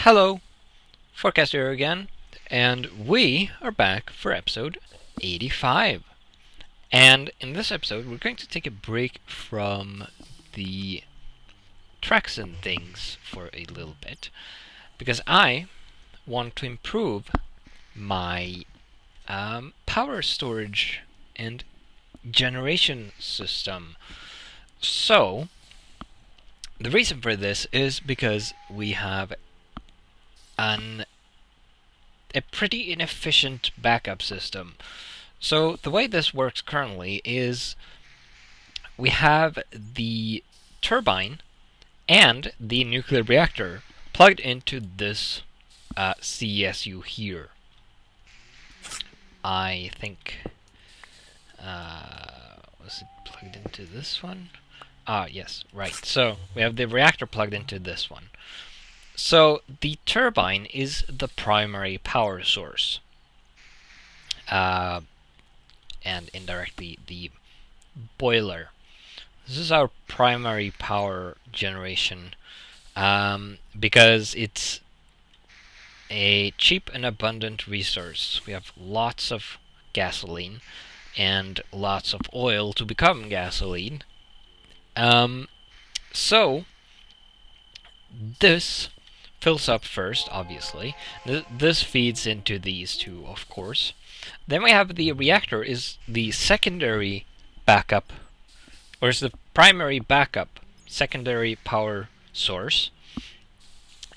Hello, Forecaster here again, and we are back for episode 85. And in this episode, we're going to take a break from the tracks and things for a little bit, because I want to improve my power storage and generation system. So, the reason for this is because we have a pretty inefficient backup system. So the way this works currently is we have the turbine and the nuclear reactor plugged into this CSU here. I think was it plugged into this one? Yes, right. So we have the reactor plugged into this one. So the turbine is the primary power source, and indirectly the boiler. This is our primary power generation because it's a cheap and abundant resource. We have lots of gasoline and lots of oil to become gasoline. So this fills up first, obviously. This feeds into these two, of course. Then we have the reactor is the secondary backup, or is the primary backup secondary power source,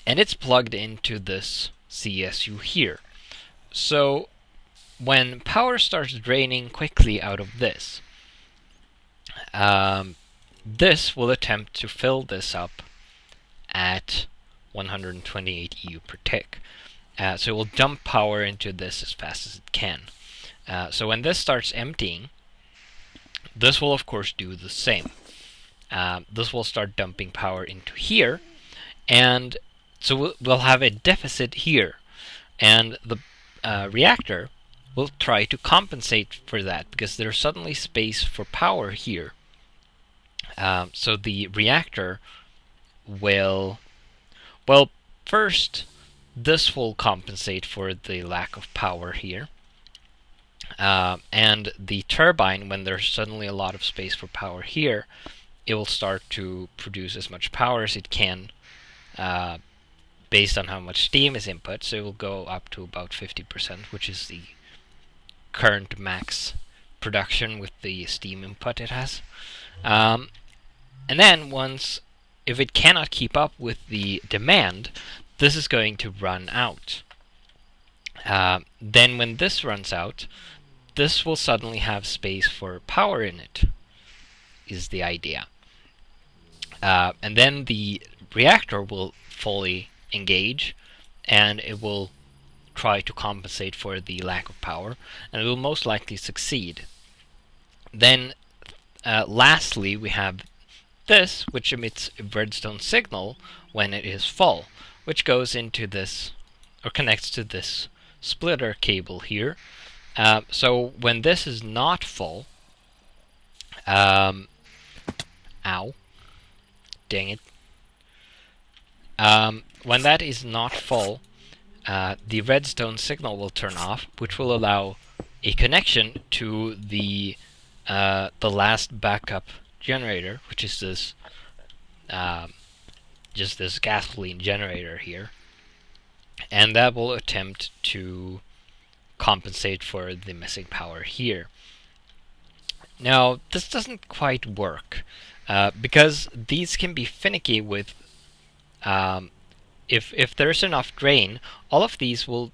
and it's plugged into this CSU here. So when power starts draining quickly out of this, this will attempt to fill this up at 128 EU per tick. So it will dump power into this as fast as it can. So when this starts emptying, this will of course do the same. This will start dumping power into here, and so we'll have a deficit here, and the reactor will try to compensate for that because there's suddenly space for power here. So the reactor will, well, first this will compensate for the lack of power here. And the turbine, when there's suddenly a lot of space for power here, it will start to produce as much power as it can based on how much steam is input. So it will go up to about 50%, which is the current max production with the steam input it has. And then if it cannot keep up with the demand, this is going to run out. Then when this runs out, this will suddenly have space for power in it, is the idea. And then the reactor will fully engage, and it will try to compensate for the lack of power, and it will most likely succeed. Then, lastly, we have this, which emits a redstone signal when it is full, which goes into this, or connects to this splitter cable here. So when this is not full, ow, dang it. When that is not full, the redstone signal will turn off, which will allow a connection to the last backup generator, which is this just this gasoline generator here, and that will attempt to compensate for the missing power here. Now, this doesn't quite work because these can be finicky with if there's enough drain, all of these will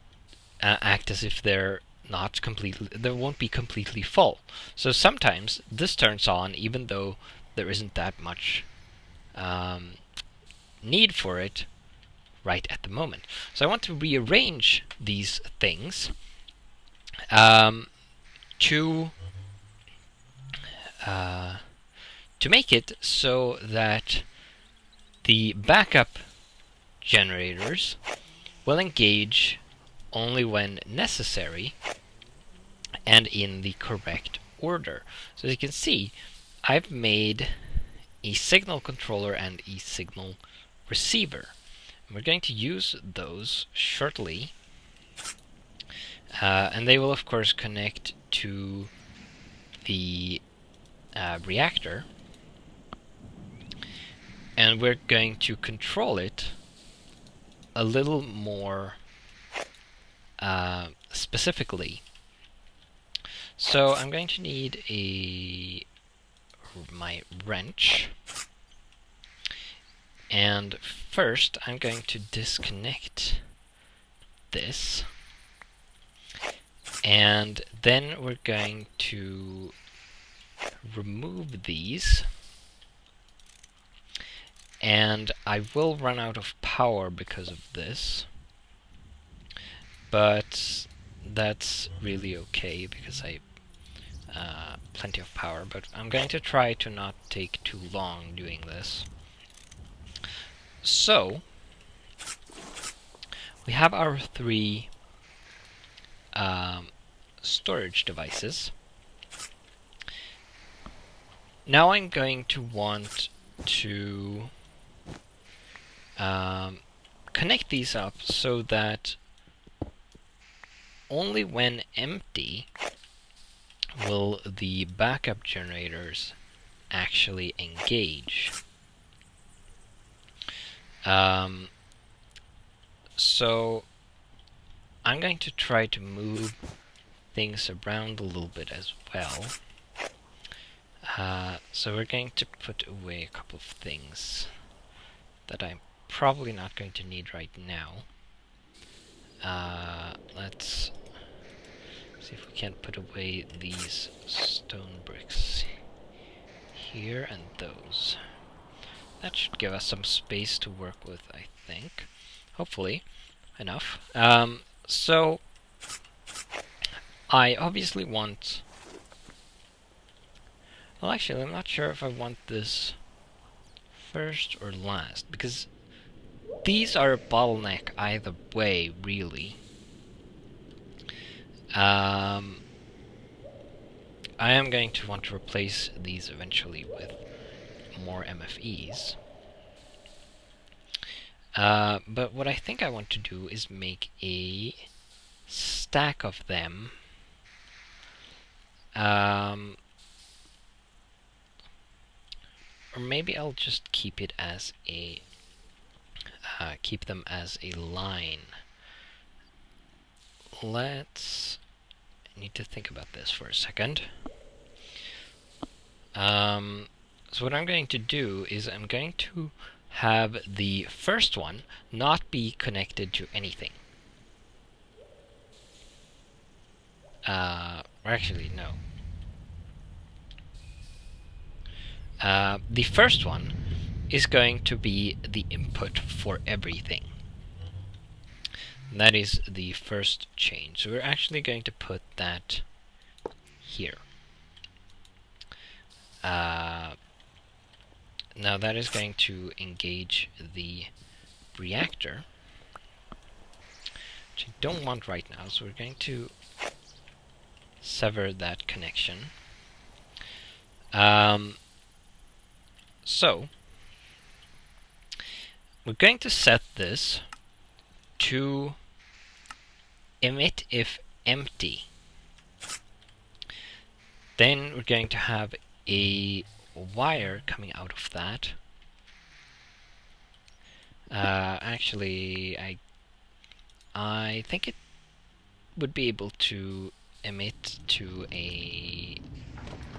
act as if they won't be completely full. So sometimes this turns on even though there isn't that much need for it right at the moment. So I want to rearrange these things to make it so that the backup generators will engage only when necessary and in the correct order. So as you can see, I've made a signal controller and a signal receiver, We're going to use those shortly, and they will of course connect to the reactor, and we're going to control it a little more specifically. So I'm going to need my wrench, and first I'm going to disconnect this, and then we're going to remove these, and I will run out of power because of this, but that's really okay because I plenty of power, but I'm going to try to not take too long doing this. So we have our three storage devices. Now I'm going to want to connect these up so that only when empty will the backup generators actually engage. So I'm going to try to move things around a little bit as well. So we're going to put away a couple of things that I'm probably not going to need right now. Let's see if we can put away these stone bricks here and those. That should give us some space to work with, I think. Hopefully enough. So I obviously want... Well, actually, I'm not sure if I want this first or last, because these are a bottleneck either way, really. I am going to want to replace these eventually with more MFEs. But what I think I want to do is make a stack of them. Or maybe I'll just keep it as a keep them as a line. I need to think about this for a second. So what I'm going to do is I'm going to have the first one not be connected to anything. Or actually, no. The first one is going to be the input for everything. And that is the first change. So we're actually going to put that here. Now that is going to engage the reactor, which I don't want right now, so we're going to sever that connection. So we're going to set this to emit if empty. Then we're going to have a wire coming out of that. Actually, I think it would be able to emit to a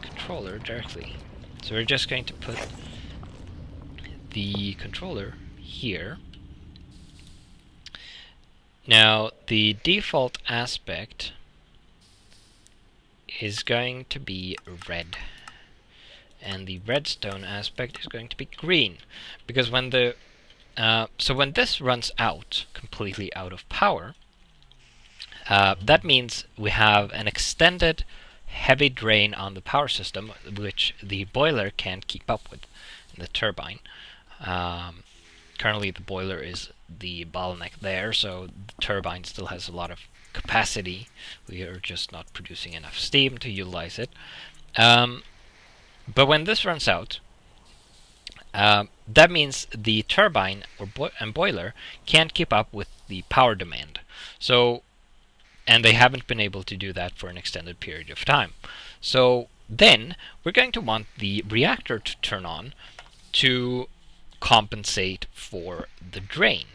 controller directly. So we're just going to put the controller here. Now, the default aspect is going to be red, and the redstone aspect is going to be green, because when the so when this runs out, completely out of power, that means we have an extended heavy drain on the power system, which the boiler can't keep up with, the turbine. Currently the boiler is the bottleneck there, so the turbine still has a lot of capacity. We are just not producing enough steam to utilize it. But when this runs out, that means the turbine and boiler can't keep up with the power demand. So, and they haven't been able to do that for an extended period of time. So then we're going to want the reactor to turn on to compensate for the drain.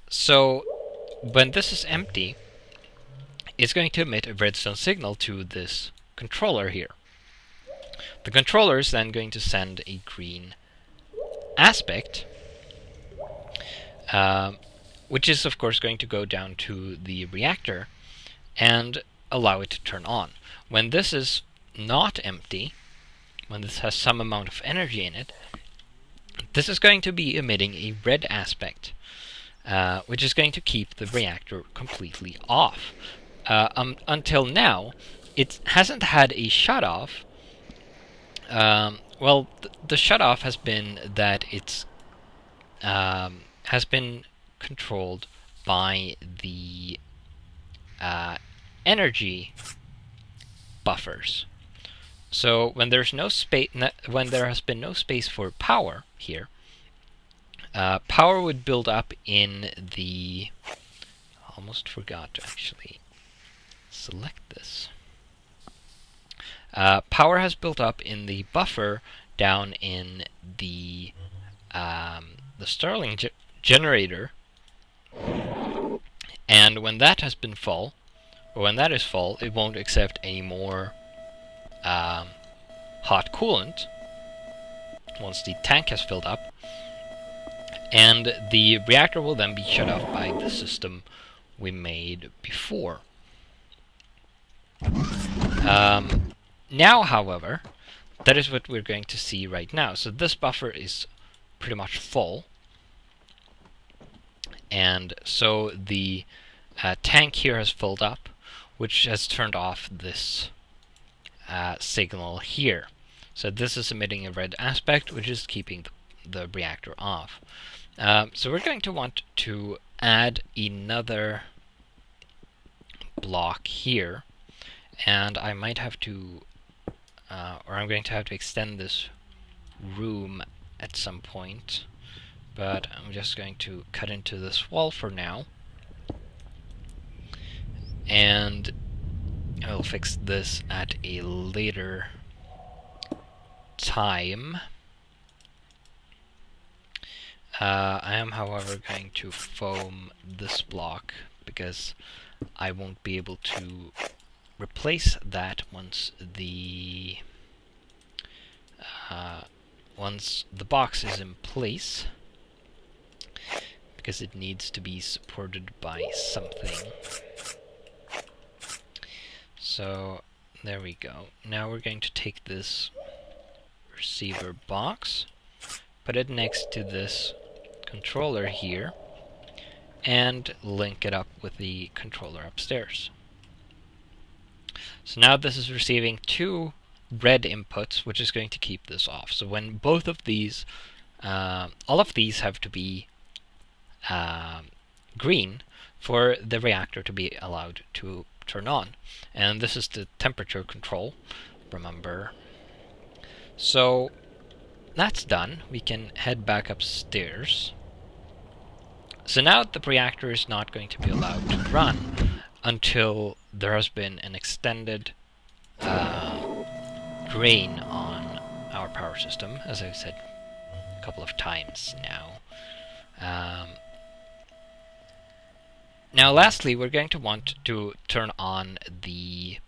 So when this is empty, it's going to emit a redstone signal to this controller here. The controller is then going to send a green aspect, which is of course going to go down to the reactor and allow it to turn on. When this is not empty, when this has some amount of energy in it, this is going to be emitting a red aspect, which is going to keep the reactor completely off. Until now, it hasn't had a shut-off. Well, the shut-off has been that it's has been controlled by the energy buffers. So when there's no space, when there has been no space for power here, power would build up in the. Almost forgot to actually select this. Power has built up in the buffer down in the Starling generator, and when that has been full, or when that is full, it won't accept any more hot coolant once the tank has filled up, and the reactor will then be shut off by the system we made before. Now, however, that is what we're going to see right now. So this buffer is pretty much full, and so the tank here has filled up, which has turned off this signal here. So this is emitting a red aspect, which is keeping the reactor off. So we're going to want to add another block here, and I might have to, or I'm going to have to extend this room at some point, but I'm just going to cut into this wall for now, and I'll fix this at a later time. I am, however, going to foam this block because I won't be able to replace that once the box is in place, because it needs to be supported by something. So there we go. Now we're going to take this receiver box, put it next to this controller here, and link it up with the controller upstairs. So now this is receiving two red inputs, which is going to keep this off. So when both of these, all of these have to be green for the reactor to be allowed to turn on. And this is the temperature control, remember. So that's done. We can head back upstairs. So now the reactor is not going to be allowed to run until there has been an extended drain on our power system, as I've said a couple of times now. Now lastly, we're going to want to turn on the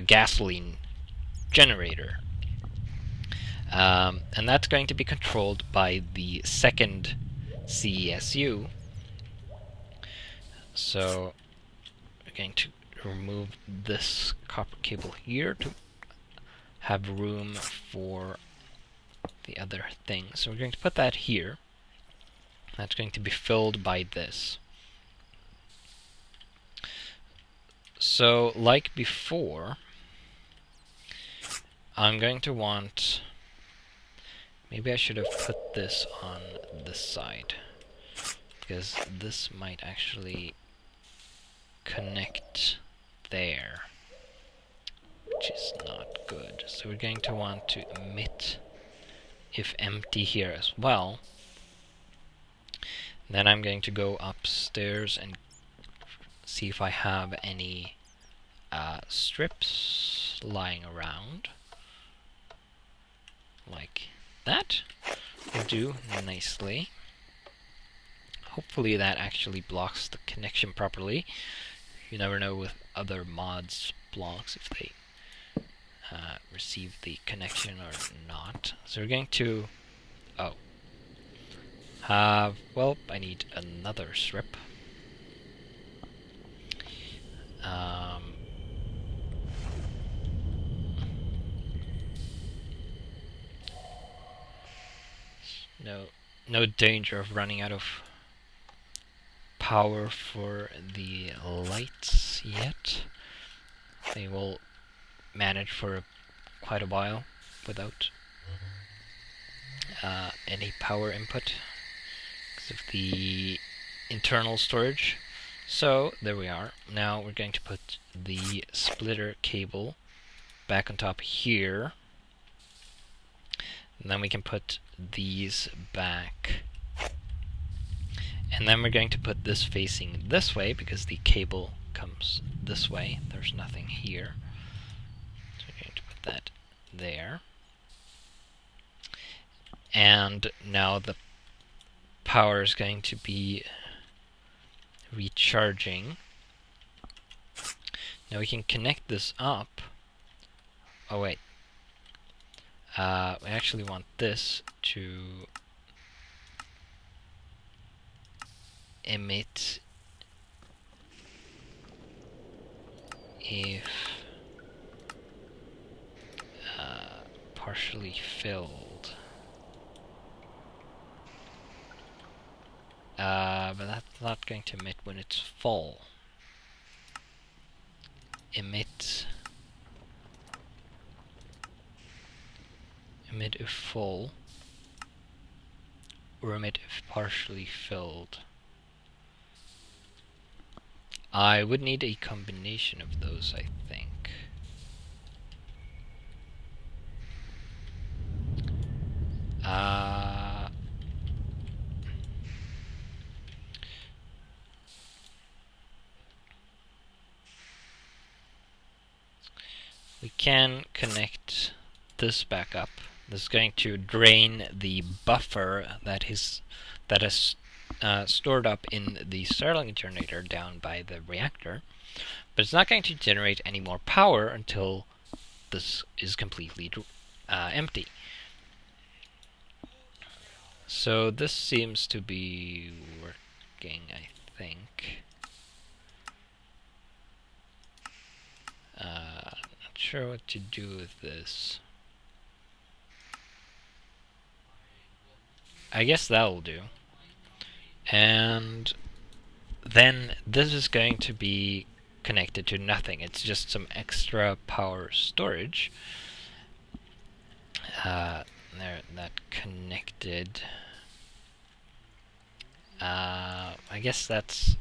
gasoline generator. And that's going to be controlled by the second CESU. So we're going to remove this copper cable here to have room for the other thing. So we're going to put that here. That's going to be filled by this. So like before, I'm going to want, maybe I should have put this on this side, because this might actually connect there. which is not good. So we're going to want to emit if empty here as well. Then I'm going to go upstairs and see if I have any strips lying around. Like that. Will do nicely. Hopefully that actually blocks the connection properly. You never know with other mods blocks if they receive the connection or not. So we're going to well, I need another strip. No danger of running out of power for the lights yet. They will manage for quite a while without any power input because of the internal storage. So there we are. Now we're going to put the splitter cable back on top here. And then we can put these back. And then we're going to put this facing this way because the cable comes this way. There's nothing here. So we're going to put that there. And now the power is going to be recharging. Now we can connect this up. Oh wait. We actually want this to emit if partially filled. But that's not going to emit when it's full. Emit if full, or emit if partially filled. I would need a combination of those, I think. We can connect this back up. This is going to drain the buffer that is stored up in the Starling generator down by the reactor, but it's not going to generate any more power until this is completely empty. So this seems to be working, I think. Not sure what to do with this. I guess that'll do. And then this is going to be connected to nothing. It's just some extra power storage. There, that connected. I guess that's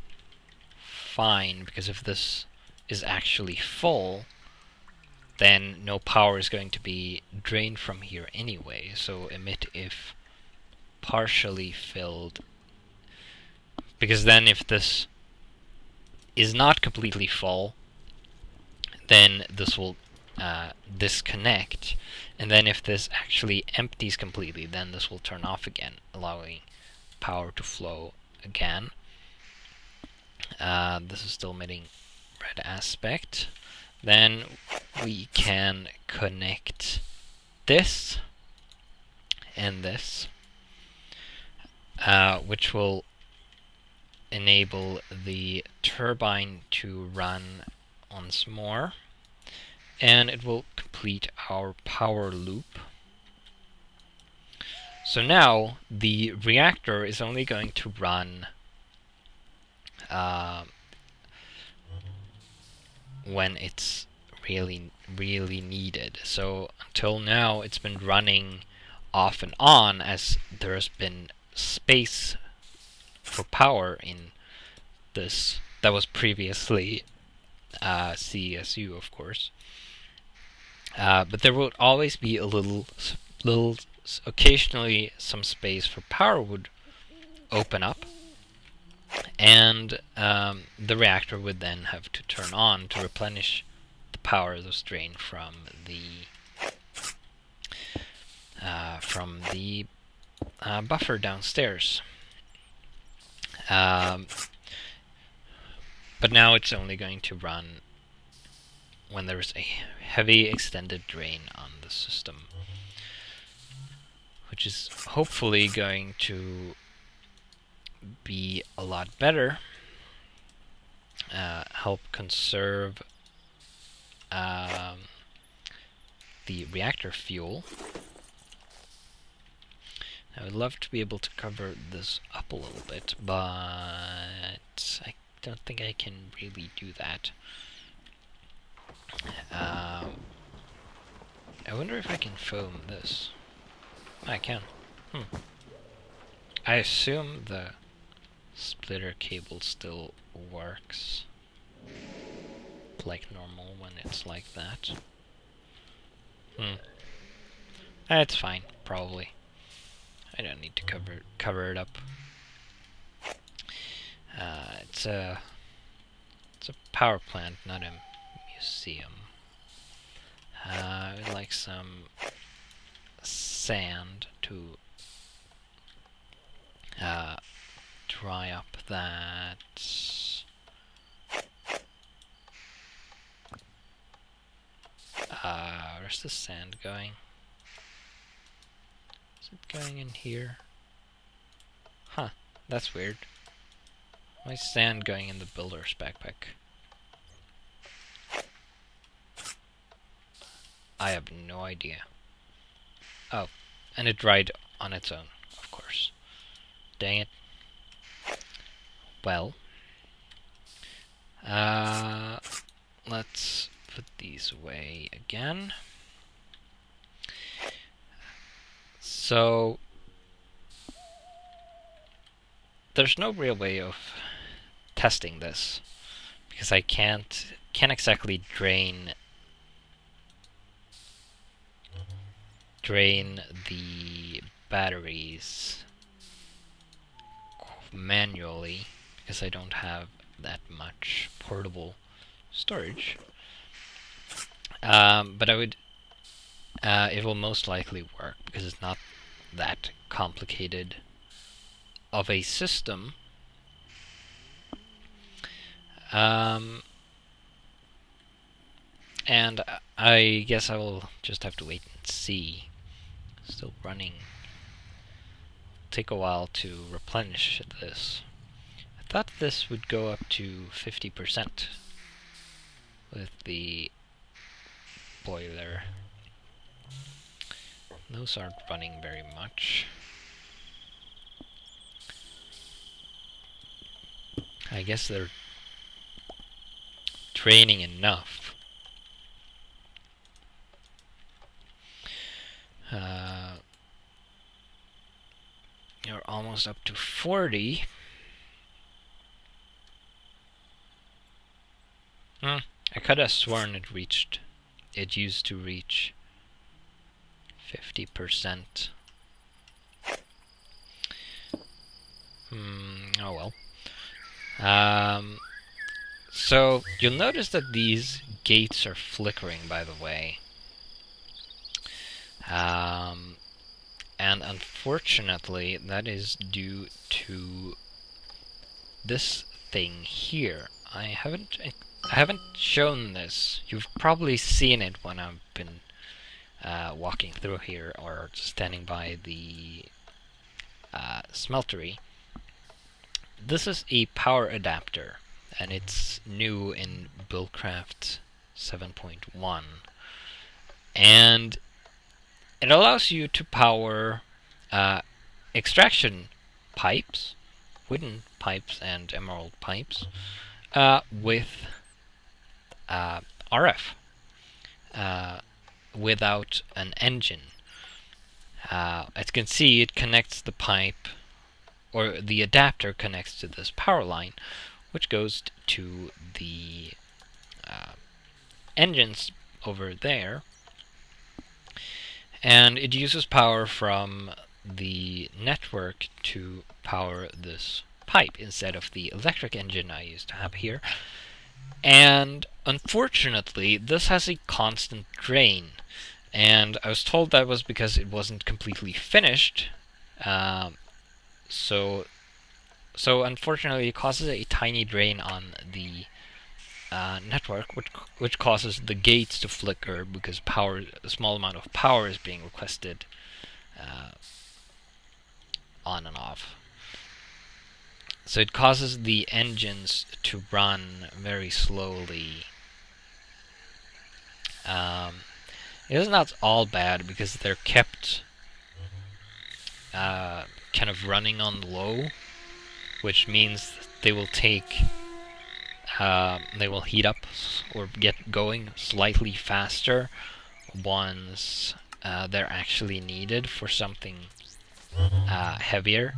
fine, because if this is actually full, then no power is going to be drained from here anyway. So emit if partially filled, because then if this is not completely full, then this will disconnect, and then if this actually empties completely, then this will turn off again, allowing power to flow again. This is still emitting red aspect. Then we can connect this and this, which will enable the turbine to run once more, and it will complete our power loop. So now the reactor is only going to run when it's really needed. So until now it's been running off and on as there's been space for power in this that was previously CSU, of course. But there will always be a little, occasionally some space for power would open up, and the reactor would then have to turn on to replenish the power that was drained from the buffer downstairs. But now it's only going to run when there's a heavy extended drain on the system, which is hopefully going to be a lot better, help conserve the reactor fuel. I would love to be able to cover this up a little bit, but I don't think I can really do that. I wonder if I can foam this. I can. I assume the splitter cable still works like normal when it's like that. It's fine, probably. I don't need to cover it up. It's a power plant, not a museum. I would like some sand to dry up that. Where's the sand going? Is it going in here? Huh, that's weird. Why is sand going in the builder's backpack? I have no idea. Oh, and it dried on its own, of course. Dang it. Well, let's put these away again. So, there's no real way of testing this, because I can't exactly drain the batteries manually, because I don't have that much portable storage. But I would. It will most likely work because it's not that complicated of a system. And I guess I will just have to wait and see. Still running. Take a while to replenish this. I thought this would go up to 50% with the boiler. Those aren't running very much. I guess they're draining enough. You're almost up to 40. I could have sworn it used to reach 50%. Oh well. So you'll notice that these gates are flickering, by the way. And unfortunately, that is due to this thing here. I haven't shown this. You've probably seen it when I've been walking through here or standing by the smeltery. This is a power adapter, and it's new in Railcraft 7.1. And it allows you to power extraction pipes, wooden pipes and emerald pipes, with RF, without an engine. As you can see, it connects the pipe, or the adapter connects to this power line, which goes to the engines over there, and it uses power from the network to power this pipe instead of the electric engine I used to have here. And unfortunately, this has a constant drain. And I was told that was because it wasn't completely finished. So unfortunately, it causes a tiny drain on the network, which causes the gates to flicker because a small amount of power is being requested on and off. So it causes the engines to run very slowly. It is not all bad because they're kept kind of running on low, which means they will heat up or get going slightly faster once they're actually needed for something heavier.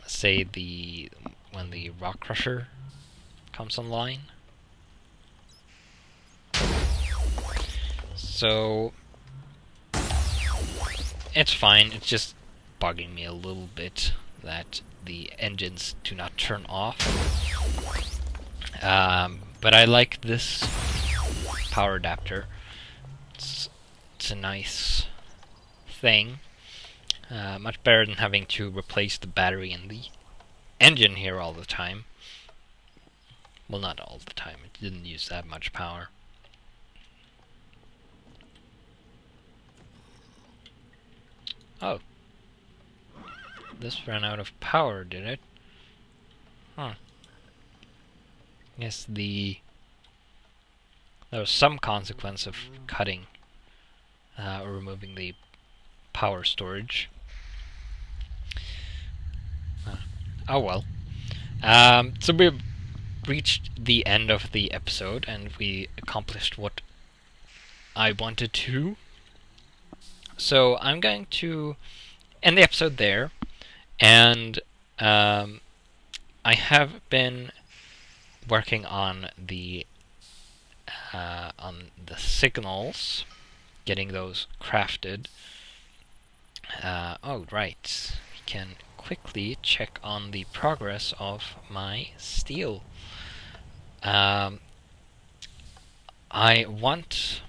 Say when the rock crusher comes online. So it's fine. It's just bugging me a little bit that the engines do not turn off. But I like this power adapter. It's a nice thing. Much better than having to replace the battery in the engine here all the time. Well, not all the time. It didn't use that much power. Oh. This ran out of power, did it? Huh. Yes, there was some consequence of cutting or removing the power storage. Oh well. So we've reached the end of the episode, and we accomplished what I wanted to. So I'm going to end the episode there, and I have been working on the signals, getting those crafted. Oh right, we can quickly check on the progress of my steel. I want...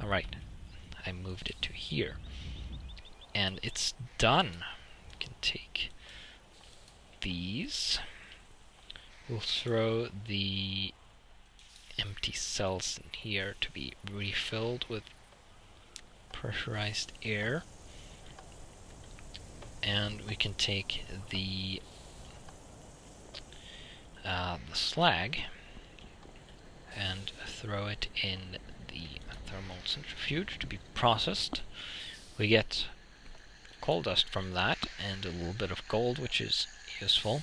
Alright, I moved it to here. And it's done. We can take these. We'll throw the empty cells in here to be refilled with pressurized air. And we can take the slag and throw it in the thermal centrifuge to be processed. We get coal dust from that and a little bit of gold, which is useful.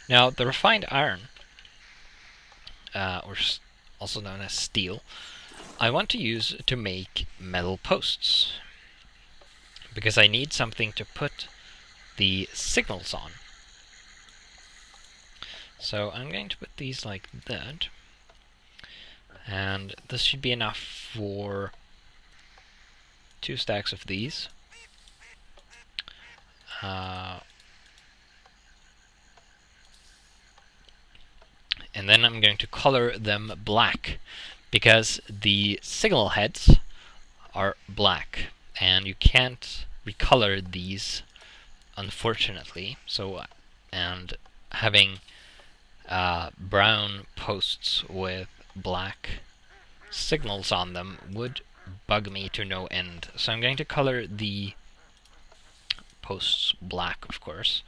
Now, the refined iron, or also known as steel, I want to use to make metal posts, because I need something to put the signals on. So I'm going to put these like that, and this should be enough for 2 stacks of these. And then I'm going to color them black, because the signal heads are black, and you can't recolor these, unfortunately. So, and having brown posts with black signals on them would bug me to no end. So I'm going to color the posts black, of course.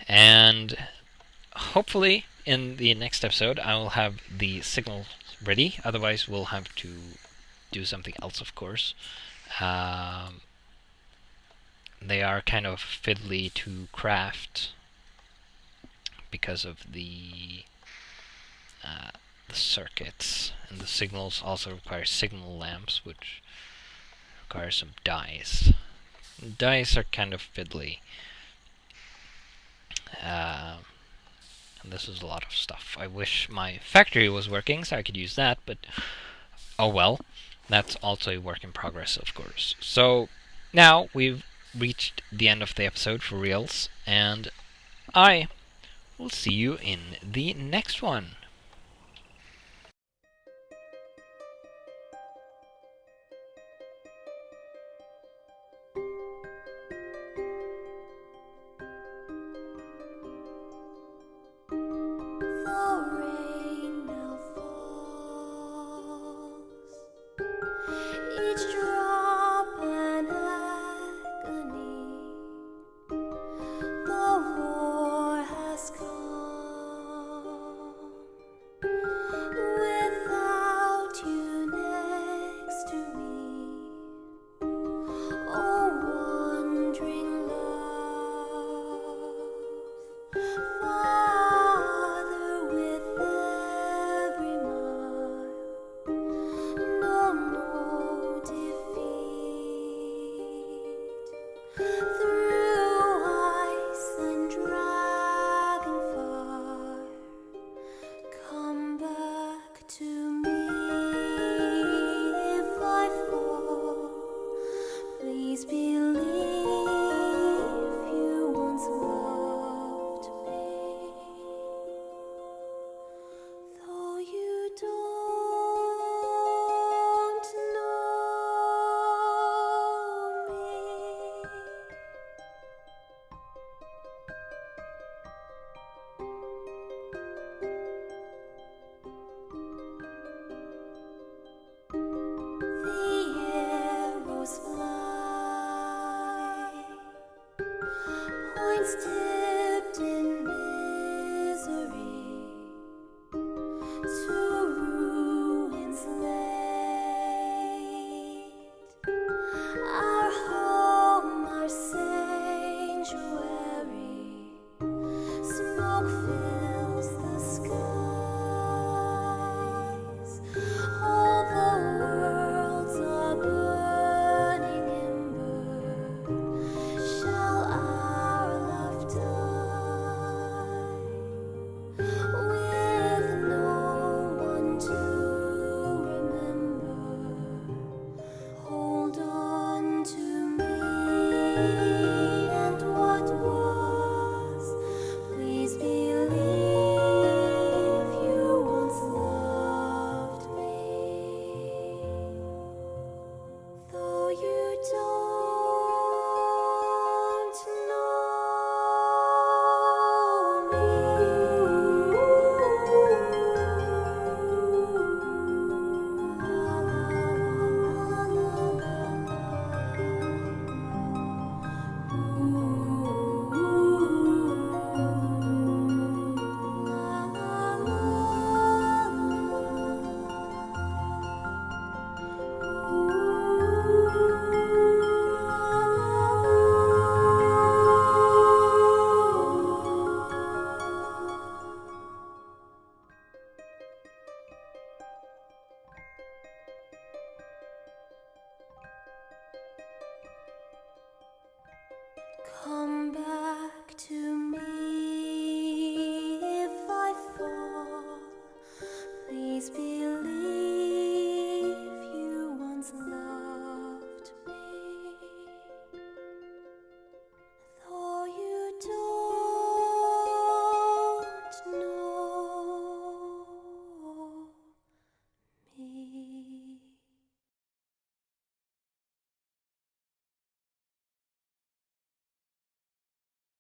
And hopefully in the next episode I will have the signal ready. Otherwise we'll have to do something else, of course. They are kind of fiddly to craft because of the circuits, and the signals also require signal lamps, which require some dies. Dies are kind of fiddly. And this is a lot of stuff. I wish my factory was working so I could use that, but oh well. That's also a work in progress, of course. So now we've reached the end of the episode for reals, and I will see you in the next one. Still